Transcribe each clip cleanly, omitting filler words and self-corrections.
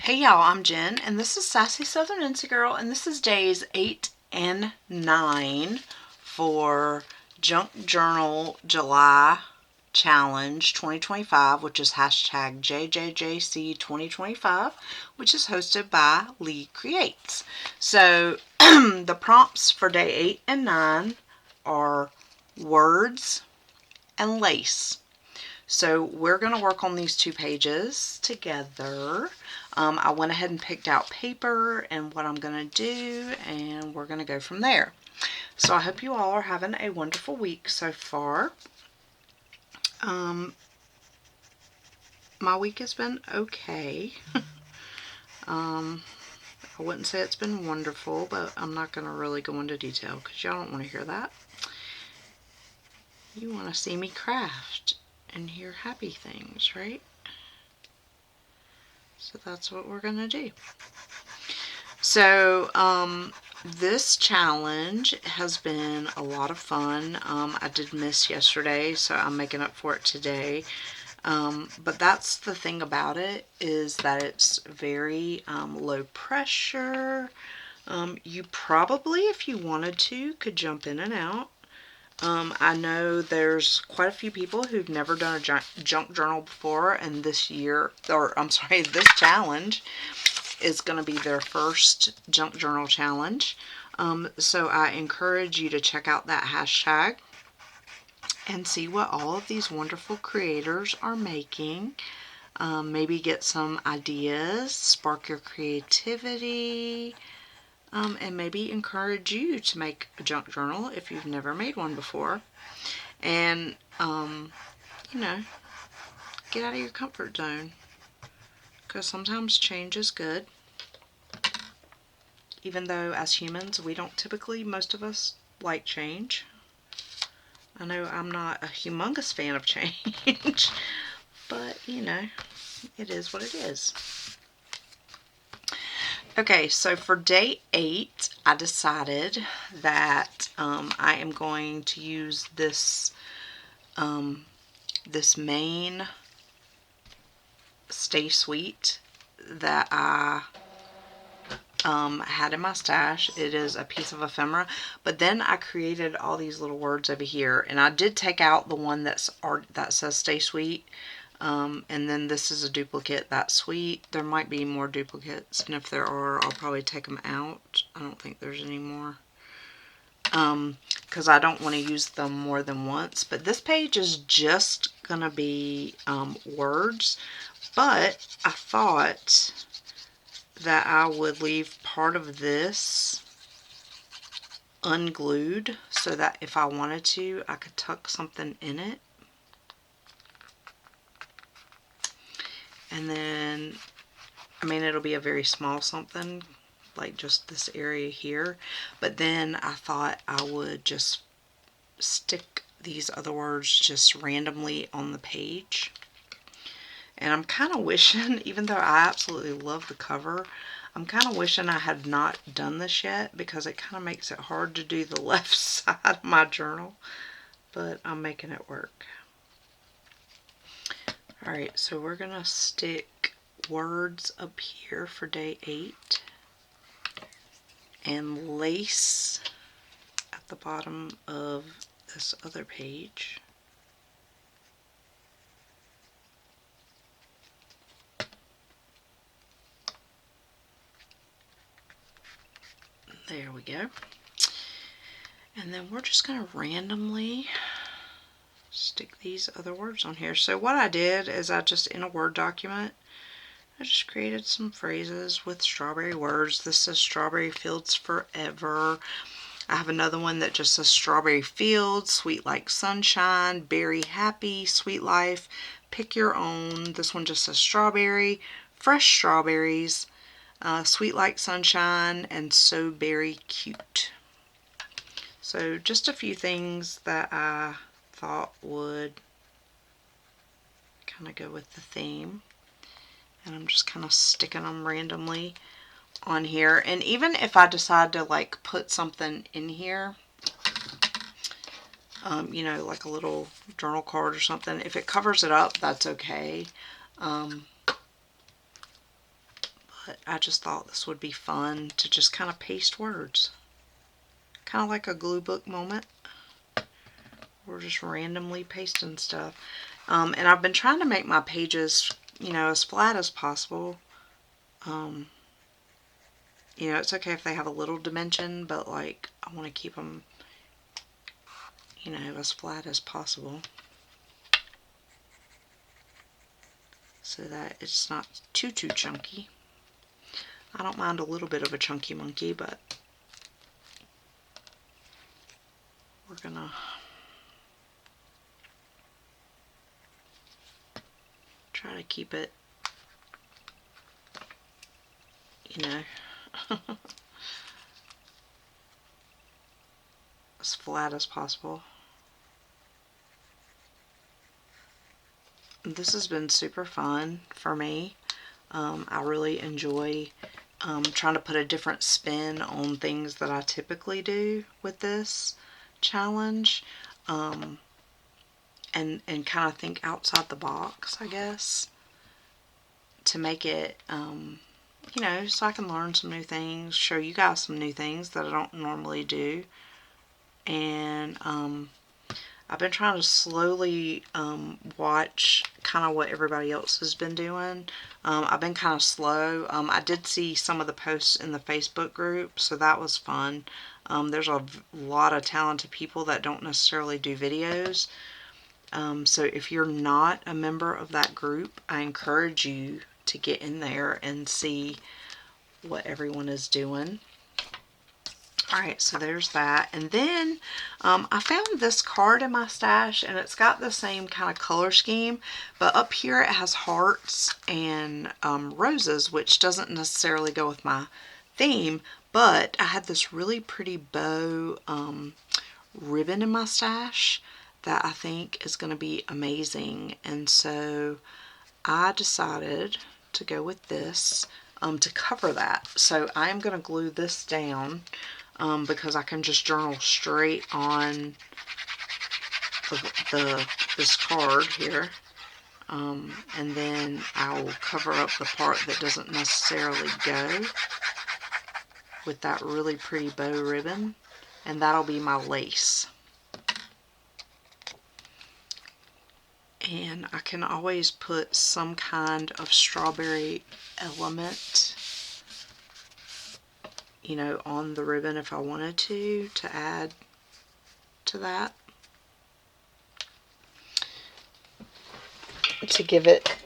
Hey y'all, I'm Jen, and this is Sassy Southern Incy Girl, and this is days 8 and 9 for Junk Journal July Challenge 2025, which is hashtag JJJC2025, which is hosted by Lee Creates. So the prompts for day 8 and 9 are words and lace. So we're going to work on these 2 pages together. I went ahead and picked out paper and what I'm going to do, and we're going to go from there. So I hope you all are having a wonderful week so far. My week has been okay. I wouldn't say it's been wonderful, but I'm not going to really go into detail because y'all don't want to hear that. You want to see me craft and hear happy things, right? So that's what we're going to do. So this challenge has been a lot of fun. I did miss yesterday, so I'm making up for it today. But that's the thing about it, is that it's very low pressure. You probably, if you wanted to, could jump in and out. I know there's quite a few people who've never done a junk journal before, and this challenge is going to be their first junk journal challenge. So I encourage you to check out that hashtag and see what all of these wonderful creators are making. Maybe get some ideas, spark your creativity, and maybe encourage you to make a junk journal if you've never made one before. And, you know, get out of your comfort zone, because sometimes change is good. Even though as humans, we don't typically, most of us, like change. I know I'm not a humongous fan of change, but you know, it is what it is. Okay, so for day 8, I decided that I am going to use this this main Stay Sweet that I had in my stash. It is a piece of ephemera, but then I created all these little words over here, and I did take out the one that says Stay Sweet, and then this is a duplicate, that's sweet. There might be more duplicates, and if there are, I'll probably take them out. I don't think there's any more, because I don't want to use them more than once. But this page is just gonna be words, but I thought that I would leave part of this unglued so that if I wanted to, I could tuck something in it. And then, I mean, it'll be a very small something, like just this area here. But then I thought I would just stick these other words just randomly on the page. And I'm kind of wishing, even though I absolutely love the cover, I'm kind of wishing I had not done this yet, because it kind of makes it hard to do the left side of my journal. But I'm making it work. Alright, so we're going to stick words up here for day 8. And lace at the bottom of this other page. There we go. And then we're just going to randomly stick these other words on here. So what I did is I just, in a Word document, I just created some phrases with strawberry words. This says Strawberry Fields Forever. I have another one that just says Strawberry Fields, Sweet Like Sunshine, Berry Happy, Sweet Life, Pick Your Own. This one just says Strawberry, Fresh Strawberries, Sweet Like Sunshine, and So Berry Cute. So just a few things that I thought would kind of go with the theme. And I'm just kind of sticking them randomly on here. And even if I decide to like put something in here, you know, like a little journal card or something, if it covers it up, that's okay. But but I just thought this would be fun to just kind of paste words. Kind of like a glue book moment. We're just randomly pasting stuff. And I've been trying to make my pages, you know, as flat as possible. You know, it's okay if they have a little dimension, but like I want to keep them, you know, as flat as possible, so that it's not too chunky. I don't mind a little bit of a chunky monkey, but we're gonna try to keep it, you know, as flat as possible. This has been super fun for me. I really enjoy trying to put a different spin on things that I typically do with this challenge, and kind of think outside the box, I guess, to make it, you know, so I can learn some new things, show you guys some new things that I don't normally do. And I've been trying to slowly watch kind of what everybody else has been doing. I've been kind of slow. I did see some of the posts in the Facebook group, so that was fun. There's a lot of talented people that don't necessarily do videos. So if you're not a member of that group, I encourage you to get in there and see what everyone is doing. Alright, so there's that. And then I found this card in my stash, and it's got the same kind of color scheme, but up here it has hearts and roses, which doesn't necessarily go with my theme, but I had this really pretty bow ribbon in my stash that I think is going to be amazing, and so I decided to go with this to cover that. So I'm going to glue this down because I can just journal straight on this card here, and then I will cover up the part that doesn't necessarily go with that really pretty bow ribbon, and that'll be my lace. And I can always put some kind of strawberry element, you know, on the ribbon if I wanted to add to that, to give it,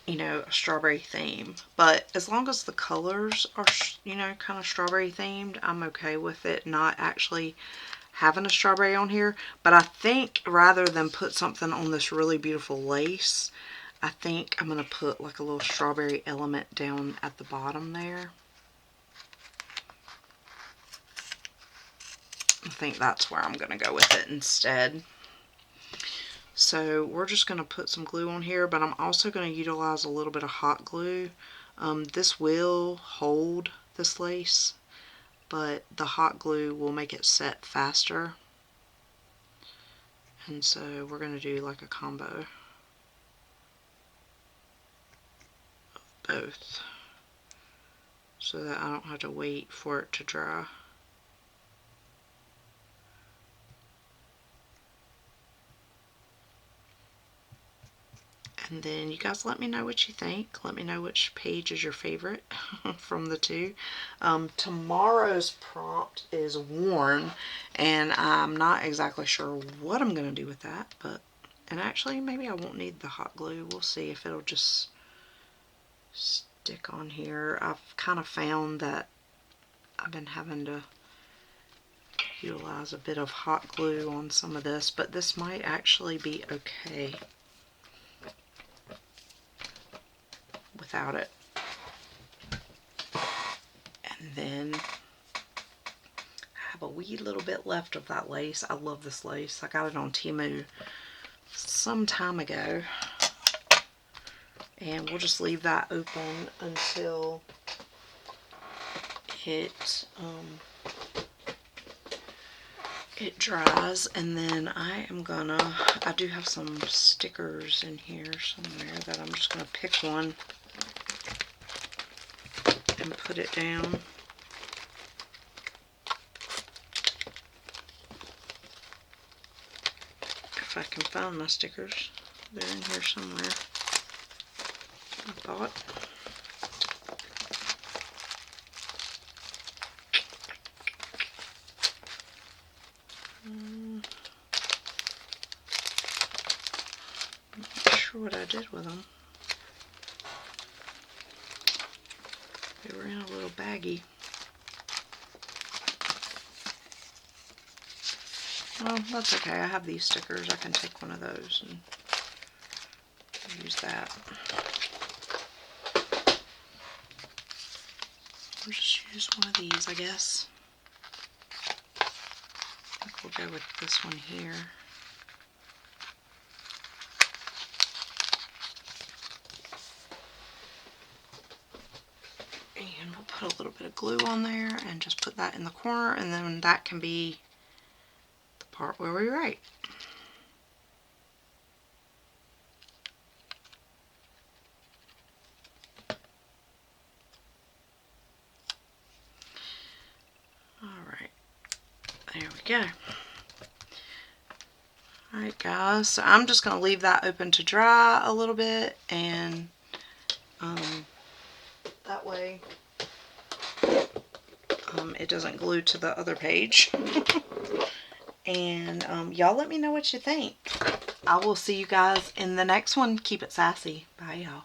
you know, a strawberry theme. But as long as the colors are, you know, kind of strawberry themed, I'm okay with it not actually having a strawberry on here. But I think rather than put something on this really beautiful lace, I think I'm going to put like a little strawberry element down at the bottom there. I think that's where I'm going to go with it instead. So we're just going to put some glue on here, but I'm also going to utilize a little bit of hot glue. This will hold this lace, but the hot glue will make it set faster. And so we're going to do like a combo of both, so that I don't have to wait for it to dry. And then you guys let me know what you think. Let me know which page is your favorite from the two. Tomorrow's prompt is worn, and I'm not exactly sure what I'm going to do with that. And actually, maybe I won't need the hot glue. We'll see if it'll just stick on here. I've kind of found that I've been having to utilize a bit of hot glue on some of this, but this might actually be okay without it. And then I have a wee little bit left of that lace. I love this lace. I got it on Temu some time ago. And we'll just leave that open until it dries. And then I do have some stickers in here somewhere that I'm just gonna pick one and put it down. If I can find my stickers. They're in here somewhere, I thought. I'm not sure what I did with them. They were in a little baggie. Oh, that's okay. I have these stickers. I can take one of those and use that. We'll just use one of these, I guess. I think we'll go with this one here. And we'll put a little bit of glue on there and just put that in the corner, and then that can be the part where we write. Alright, there we go. Alright guys, so I'm just going to leave that open to dry a little bit, and that way it doesn't glue to the other page. And y'all let me know what you think. I will see you guys in the next one. Keep it sassy. Bye y'all.